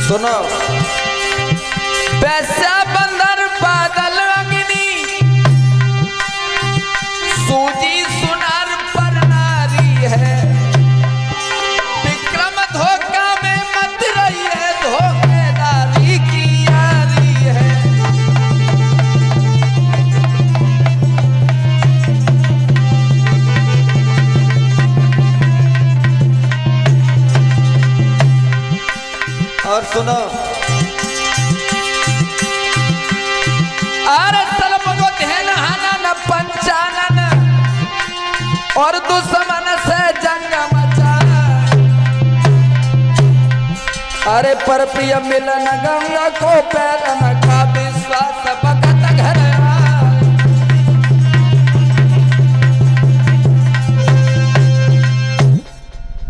सुनो, वैसा बंदर बादल अग्नि सूजी सुनार पर नारी है। विक्रम धोखा में मत रही है, धोखेदारी की यारी है। और सुनो, पंचानन और दुश्मन से जंग मचा। अरे पर प्रिय मिलन गंगा को पैरन का विश्वास भगत घर।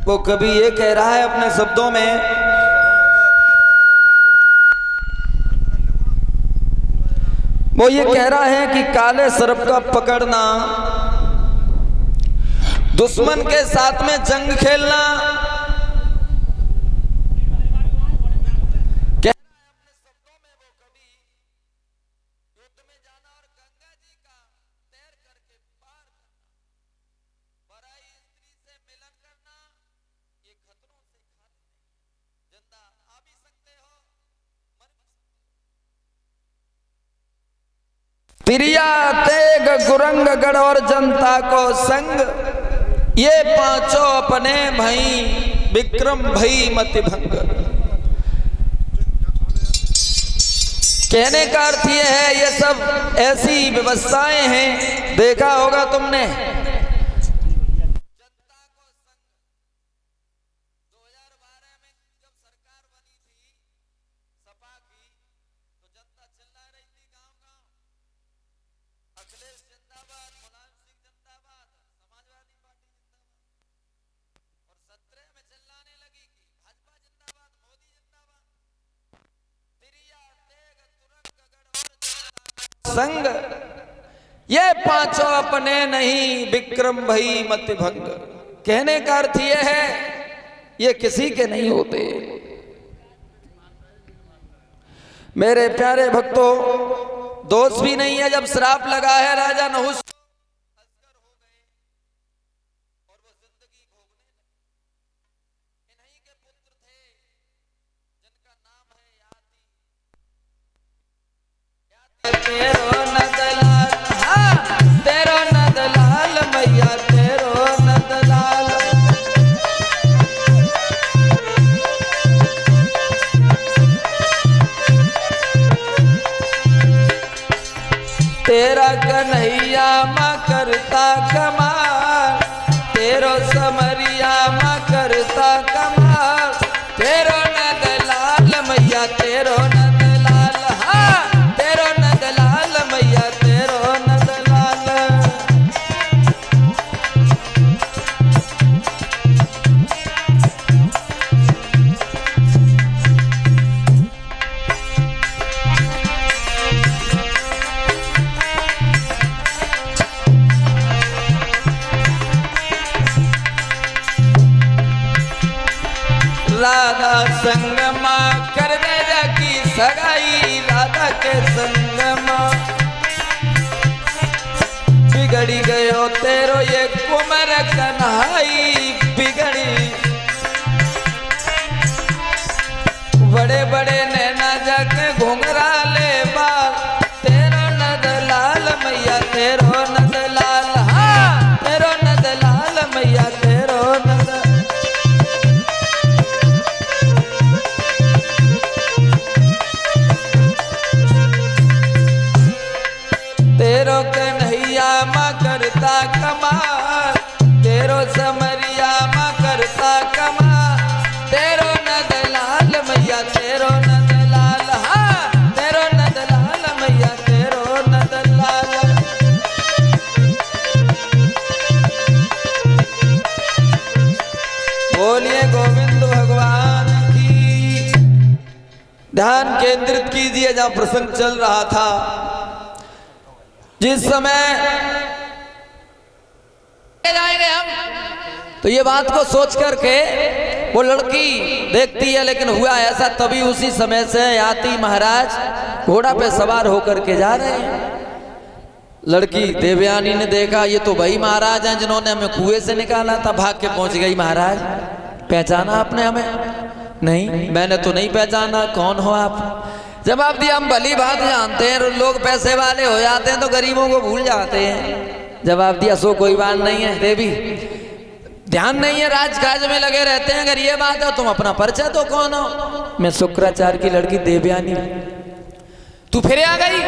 वो कभी ये कह रहा है अपने शब्दों में, वो ये कह रहा है कि काले सर्प का पकड़ना, दुश्मन के साथ में जंग खेलना, कह रहा है अपने शब्दों में, वो कभी युद्ध में जाना और गंगा जी का तैर करके पार करना, पराई स्त्री से मिलन करना, ये खतरों से खाली नहीं। जिंदा आ भी सकते हो, मर भी सकते हो। तिरिया तेग गुरंग गढ़ और जनता को संग, ये पांचों अपने भई विक्रम भई मति भंग। कहने का अर्थ ये है, ये सब ऐसी व्यवस्थाएं हैं, देखा होगा तुमने। संग ये पांचों अपने नहीं, विक्रम भई मति भंग। कहने का अर्थ ये है, ये किसी के नहीं होते। मेरे प्यारे भक्तों, दोष भी नहीं है जब श्राप लगा है राजा नहुष तेरो नंदलाल, हाँ तेरो नंदलाल मैया, तेरो नंदलाल। तेरा कन्हैया माँ करता कमाल, तेरो समरिया माँ करता कमाल। तेरो नंदलाल मैया, तेरो नंदलाल, हाँ मैया, तेरो नंदलाल। राधा संग माँ कर दे की सगाई, राधा के संग माँ बिगड़ी गयो तेरो ये कुमर कन्हाई, बिगड़ी। बड़े बड़े नैना जाके घुंघरा ले बाल, तेरो नंदलाल मैया, तेरो नंदलाल, हाँ तेरो नंदलाल मैया, तेरो नंदलाल। तेरो कन्हैया माँ करता कमाल, तेरो समरिया माँ करता कमाल। तेरो नंदलाल मैया, तेरो नंदलाल, हाँ तेरो नंदलाल मैया, तेरो नंदलाल। बोलिए गोविंद भगवान की। ध्यान केंद्रित कीजिए जहां प्रसंग चल रहा था। जिस समय जाएंगे हम, तो ये बात को सोच करके वो लड़की देखती है, लेकिन हुआ ऐसा तभी उसी समय से याति महाराज घोड़ा पे सवार होकर के जा रहे हैं। लड़की देवयानी ने देखा ये तो वही महाराज हैं जिन्होंने हमें कुएं से निकाला था। भाग के पहुंच गई, महाराज पहचाना आपने हमें? नहीं, मैंने तो नहीं पहचाना, कौन हो आप? जवाब दिया, हम भली बात जानते हैं, लोग पैसे वाले हो जाते हैं तो गरीबों को भूल जाते हैं। जवाब दिया, सो कोई बात नहीं है देवी, ध्यान नहीं है, राजकाज में लगे रहते हैं, अगर ये बात है तुम अपना परिचय तो कौन हो? मैं शुक्राचार्य की लड़की देवयानी। तू फिर आ गई?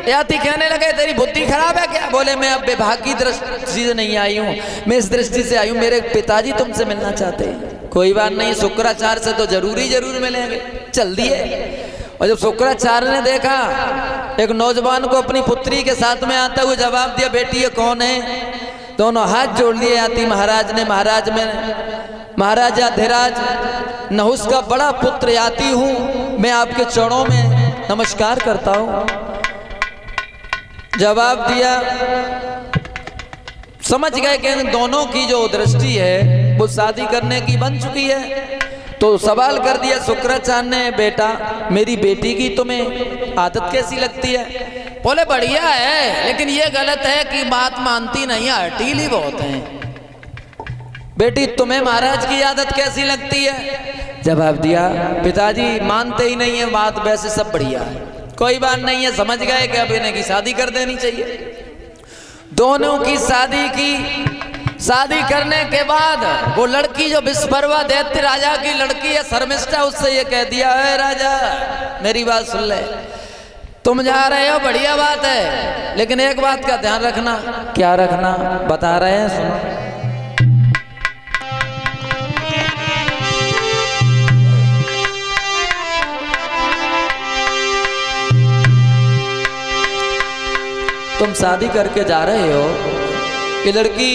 याति कहने लगे, तेरी बुद्धि खराब है क्या? बोले, मैं अब विभाग की दृष्टि से नहीं आई हूँ, मैं इस दृष्टि से आई हूँ, मेरे पिताजी तुमसे मिलना चाहते हैं। कोई बात नहीं, शुक्राचार्य से तो जरूर मिलेंगे, चल दिए। और जब शुक्राचार्य ने देखा एक नौजवान को अपनी पुत्री के साथ में आता हुआ, जवाब दिया, बेटी ये कौन है? दोनों हाथ जोड़ लिए याति महाराज ने। महाराजा धीराज नहुस का बड़ा पुत्र याति हूँ, मैं आपके चरणों में नमस्कार करता हूँ। जवाब दिया, समझ गए कि इन दोनों की जो दृष्टि है वो शादी करने की बन चुकी है। तो सवाल कर दिया शुक्राचार्य ने, बेटा मेरी बेटी की तुम्हें आदत कैसी लगती है? बोले, बढ़िया है, लेकिन ये गलत है कि बात मानती नहीं है, हटीली बहुत है। बेटी तुम्हें महाराज की आदत कैसी लगती है? जवाब दिया, पिताजी मानते ही नहीं है बात, वैसे सब बढ़िया है। कोई बात नहीं है, समझ गए कि अब इन्हें की शादी कर देनी चाहिए। दोनों की शादी की। शादी करने के बाद वो लड़की जो विश्वकर्मा दैत्य राजा की लड़की है शर्मिष्ठा, उससे ये कह दिया, है राजा मेरी बात सुन ले, तुम जा रहे हो बढ़िया बात है, लेकिन एक बात का ध्यान रखना। क्या रखना? बता रहे हैं, सुनो। तुम शादी करके जा रहे हो, ये लड़की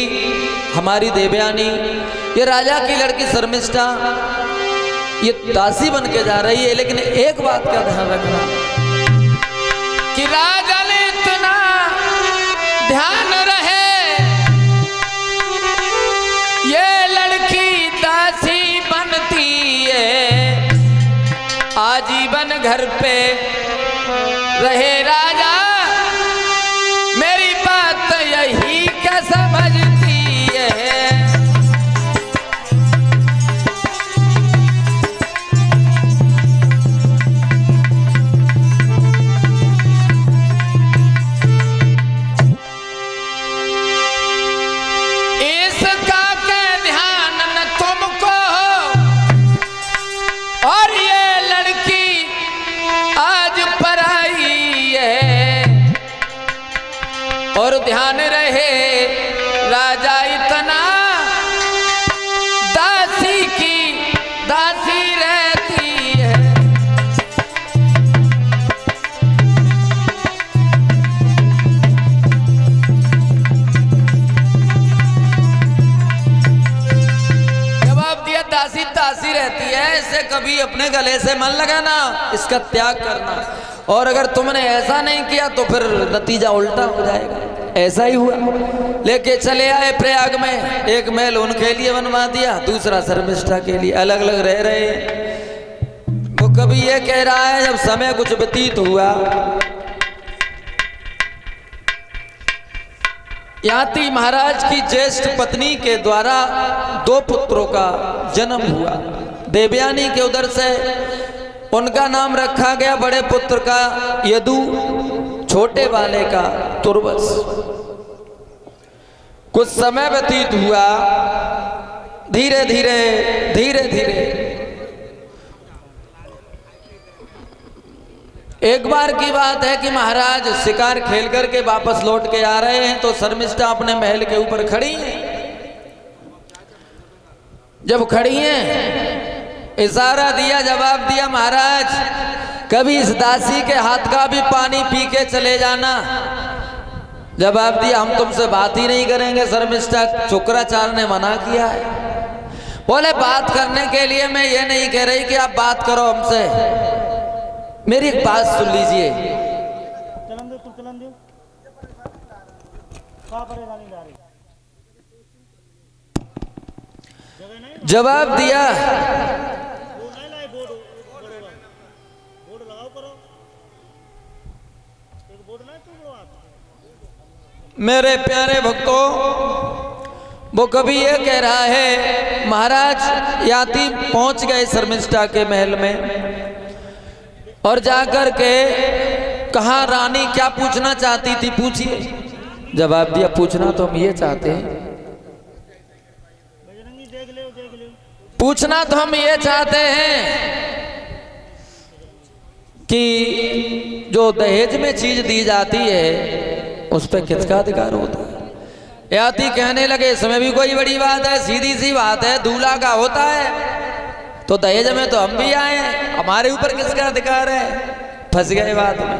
हमारी देवयानी, ये राजा की लड़की शर्मिष्ठा, ये दासी बन के जा रही है, लेकिन एक बात का ध्यान रखना कि राजा ने इतना ध्यान रहे, ये लड़की दासी बनती है, आजीवन घर पे रहे राजा, मेरी बात यही क्या समझती है? इसका क्या ध्यान न तुमको, और ये लड़की आज पराई है, और ध्यान रहे राजा इतना दासी की दासी रहती है। जवाब दिया, दासी दासी रहती है, इसे कभी अपने गले से मन लगाना, इसका त्याग करना, और अगर तुमने ऐसा नहीं किया तो फिर नतीजा उल्टा हो जाएगा। ऐसा ही हुआ। लेके चले आए प्रयाग में, एक महल उनके लिए बनवा दिया, दूसरा शर्मिष्ठा के लिए, अलग अलग रह रहे। वो कभी ये कह रहा है, जब समय कुछ व्यतीत हुआ, याति महाराज की ज्येष्ठ पत्नी के द्वारा 2 पुत्रों का जन्म हुआ। देवयानी के उधर से उनका नाम रखा गया, बड़े पुत्र का यदु, छोटे वाले का तुर्वस। कुछ समय व्यतीत हुआ, धीरे धीरे एक बार की बात है कि महाराज शिकार खेल करके वापस लौट के आ रहे हैं, तो शर्मिष्ठा अपने महल के ऊपर खड़ी हैं। जब खड़ी हैं, इशारा दिया, जवाब दिया, महाराज कभी इस दासी के हाथ का भी पानी पी के चले जाना। जवाब दिया, हम तुमसे बात ही नहीं करेंगे शर्मिष्ठा, शुक्राचार्य ने मना किया है। बोले, बात करने के लिए मैं ये नहीं कह रही कि आप बात करो हमसे, मेरी एक बात सुन लीजिए। जवाब दिया, मेरे प्यारे भक्तों, वो कभी ये कह रहा है, महाराज याति पहुंच गए शर्मिष्ठा के महल में और जाकर के कहा, रानी क्या पूछना चाहती थी, पूछिए। जवाब दिया, पूछना तो हम ये चाहते हैं, पूछना तो हम ये चाहते हैं कि जो दहेज में चीज दी जाती है उस पर किसका अधिकार होता है। याति कहने लगे, इसमें भी कोई बड़ी बात है, सीधी सी बात है, दूल्हा का होता है तो दहेज में तो हम भी आए, हमारे ऊपर किसका अधिकार है। फंस गए बात में।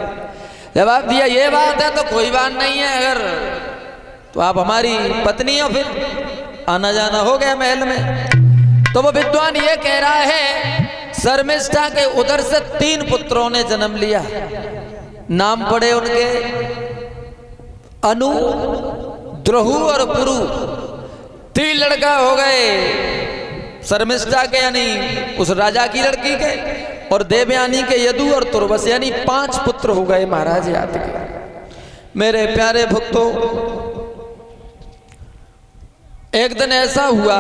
जवाब दिया, ये बात है तो कोई बात नहीं है, अगर तो आप हमारी पत्नी हो, फिर आना जाना हो गया महल में। तो वो विद्वान ये कह रहा है, शर्मिष्ठा के उदर से 3 पुत्रों ने जन्म लिया। नाम पड़े उनके अनु, द्रोहु और पुरु। 3 लड़का हो गए शर्मिष्ठा के, यानी उस राजा की लड़की के, और देवयानी के यदु और तुर्वस, यानी 5 पुत्र हो गए महाराज याति के। मेरे प्यारे भक्तों, एक दिन ऐसा हुआ,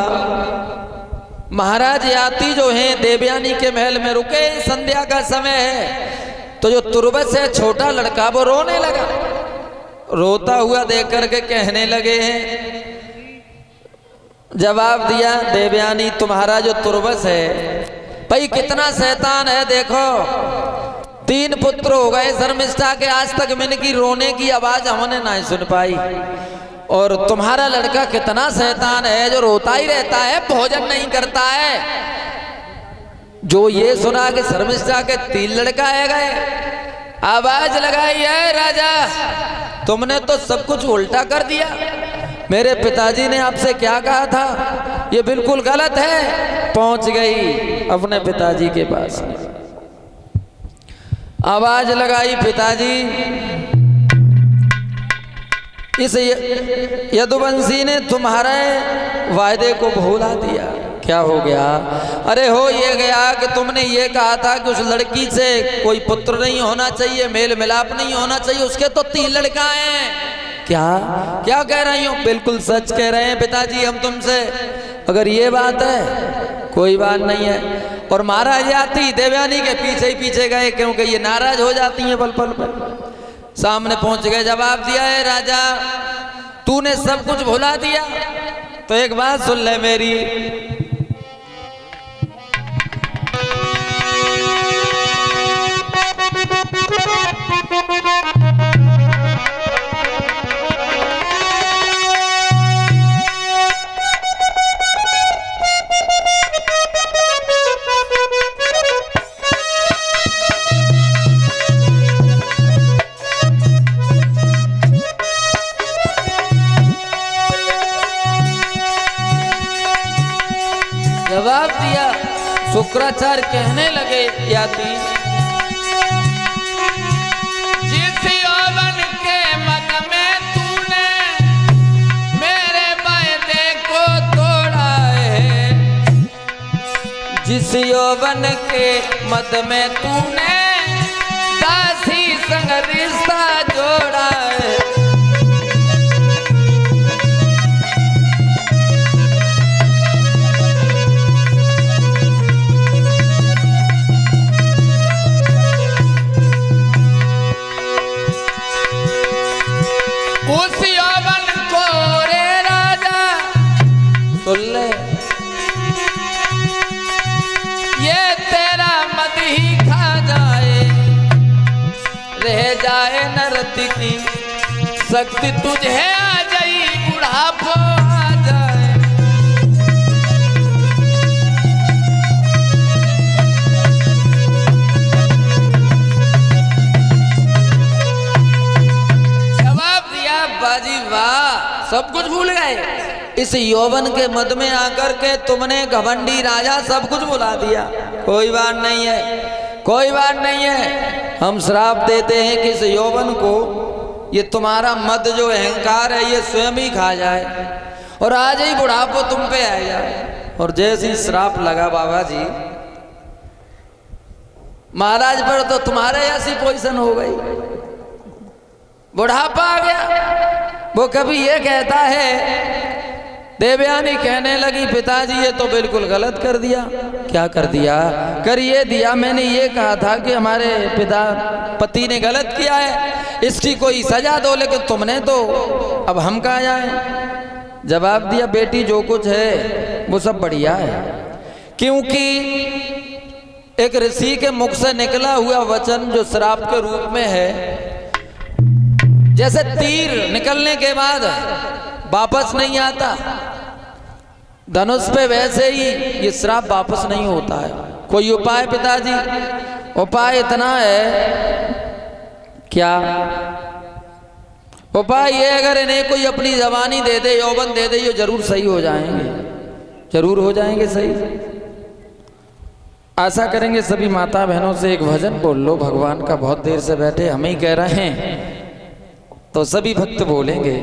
महाराज याति जो हैं देवयानी के महल में रुके, संध्या का समय है, तो जो तुर्वस है छोटा लड़का, वो रोने लगा। रोता हुआ देख करके कहने लगे हैं, जवाब दिया देवयानी, तुम्हारा जो तुर्वस है भाई कितना शैतान है, देखो 3 पुत्र हो गए शर्मिष्ठा के, आज तक मैंने की रोने की आवाज हमने ना सुन पाई, और तुम्हारा लड़का कितना शैतान है जो रोता ही रहता है, भोजन नहीं करता है। जो ये सुना कि शर्मिष्ठा के 3 लड़का है गए, आवाज लगाई, है राजा तुमने तो सब कुछ उल्टा कर दिया, मेरे पिताजी ने आपसे क्या कहा था, ये बिल्कुल गलत है। पहुंच गई अपने पिताजी के पास, आवाज लगाई, पिताजी इस यदुवंशी ने तुम्हारे वायदे को भुला दिया। क्या हो गया? अरे हो ये गया कि तुमने ये कहा था कि उस लड़की से कोई पुत्र नहीं होना चाहिए, मेल मिलाप नहीं होना चाहिए, उसके तो 3 लड़का हैं। क्या क्या कह रही हो? बिल्कुल सच कह रहे हैं पिताजी हम तुमसे। अगर ये बात है कोई बात नहीं है। और महाराज याति देवयानी के पीछे ही पीछे गए, क्योंकि ये नाराज हो जाती हैं पल पल पर। सामने पहुंच गए, जवाब दिया, है राजा तूने सब कुछ भुला दिया, तो एक बात सुन ले मेरी। जवाब दिया, शुक्राचार्य कहने लगे, याति जिस यौवन के मद में तूने मेरे वायदे को तोड़ा है, जिस यौवन के मद में तूने दासी संग रिश्ता जोड़ा है, उस यौवन को रे राजा सुन ले, ये तेरा मद ही खा जाए, रह जाए नरती की शक्ति तुझे आ जाई, बुढ़ापो आ जाए। बाजी वाह, सब कुछ भूल गए। इस यौवन के मद में आकर के तुमने घमंडी राजा सब कुछ भुला दिया। कोई बात नहीं है, कोई बात नहीं है, हम श्राप देते हैं कि इस यौवन को, ये तुम्हारा मद जो अहंकार है, ये स्वयं ही खा जाए और आज ही बुढ़ापो तुम पे आ जाए। और जैसे ही श्राप लगा बाबा जी महाराज पर, तो तुम्हारे ऐसी पोजीशन हो गई, बुढ़ापा आ गया। वो कभी ये कहता है, देवयानी कहने लगी पिताजी ये तो बिल्कुल गलत कर दिया। क्या कर दिया? कर ये दिया, मैंने ये कहा था कि हमारे पिता पति ने गलत किया है, इसकी कोई सजा दो, लेकिन तुमने तो अब हम कहाँ जाए। जवाब दिया बेटी जो कुछ है वो सब बढ़िया है, क्योंकि एक ऋषि के मुख से निकला हुआ वचन जो श्राप के रूप में है, जैसे तीर निकलने के बाद वापस नहीं आता धनुष पे, वैसे ही ये श्राप वापस नहीं होता है। कोई उपाय पिताजी? उपाय इतना है, क्या उपाय? ये अगर इन्हें कोई अपनी जवानी दे दे, यौवन दे दे, ये जरूर सही हो जाएंगे, जरूर हो जाएंगे सही। आशा करेंगे सभी माता बहनों से एक भजन बोल लो। भगवान का बहुत देर से बैठे हम ही कह रहे हैं, तो सभी भक्त बोलेंगे।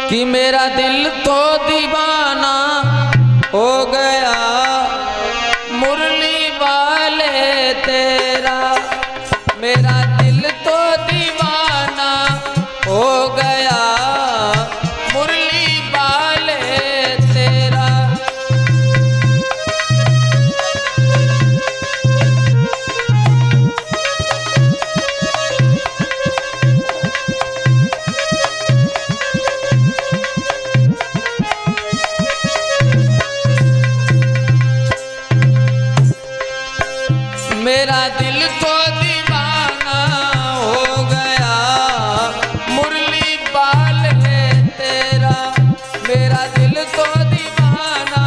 कि मेरा दिल तो दीवाना हो गया मुरली वाले तेरा, मेरा दिल तो दीवाना हो गया मुरली वाले तेरा। मेरा दिल तो दीवाना हो गया मुरली वाले तेरा, मेरा दिल तो दीवाना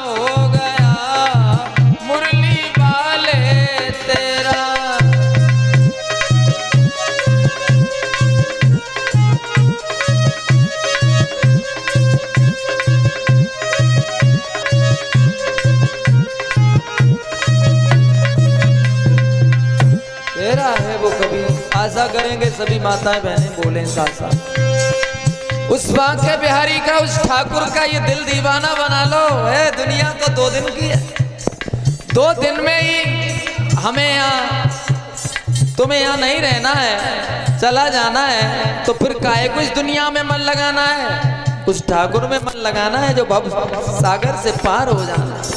हो गया मुरली वाले तेरा। तेरा है वो कभी, आशा करेंगे सभी माताएं बहनें बोलें साथ साथ। उस बांके बिहारी का, उस ठाकुर का ये दिल दीवाना बना लो। है दुनिया तो 2 दिन की है, 2 दिन में ही हमें यहाँ, तुम्हें यहाँ नहीं रहना है, चला जाना है, तो फिर काहे को इस दुनिया में मन लगाना है? उस ठाकुर में मन लगाना है जो भव सागर से पार हो जाना है।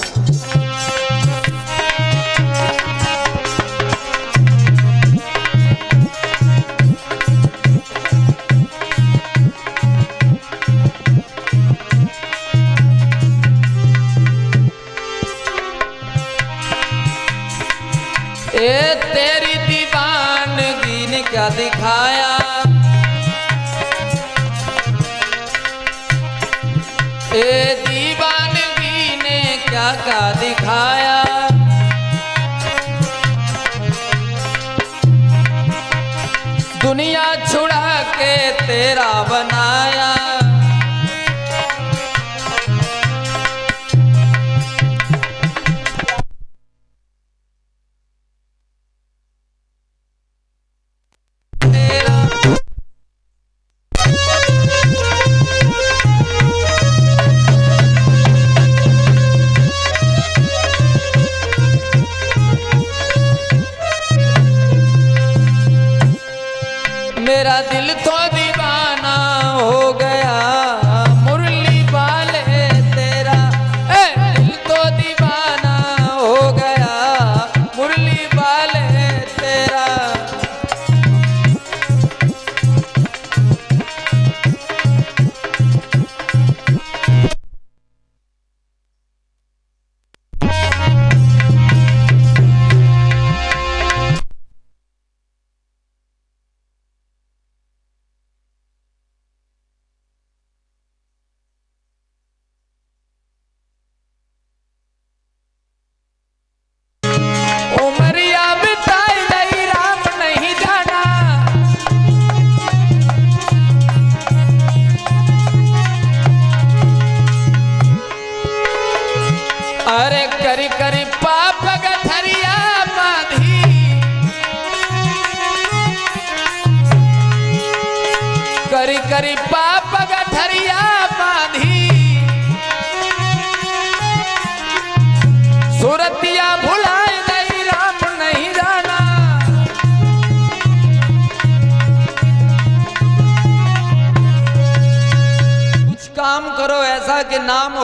ए तेरी दीवानगी ने क्या दिखाया, ए दीवानगी ने क्या क्या दिखाया। दुनिया छुड़ा के तेरा बनाया, मेरा दिल तो दीवाना हो गया मुरली वाले तेरा, दिल तो दीवाना हो गया मुरली वाले तेरा। अरे करी करी पाप गठरिया बांधी, करी पाप गठरिया बांधी सूरतिया भुलाए गई राम नहीं जाना। कुछ काम करो ऐसा कि नाम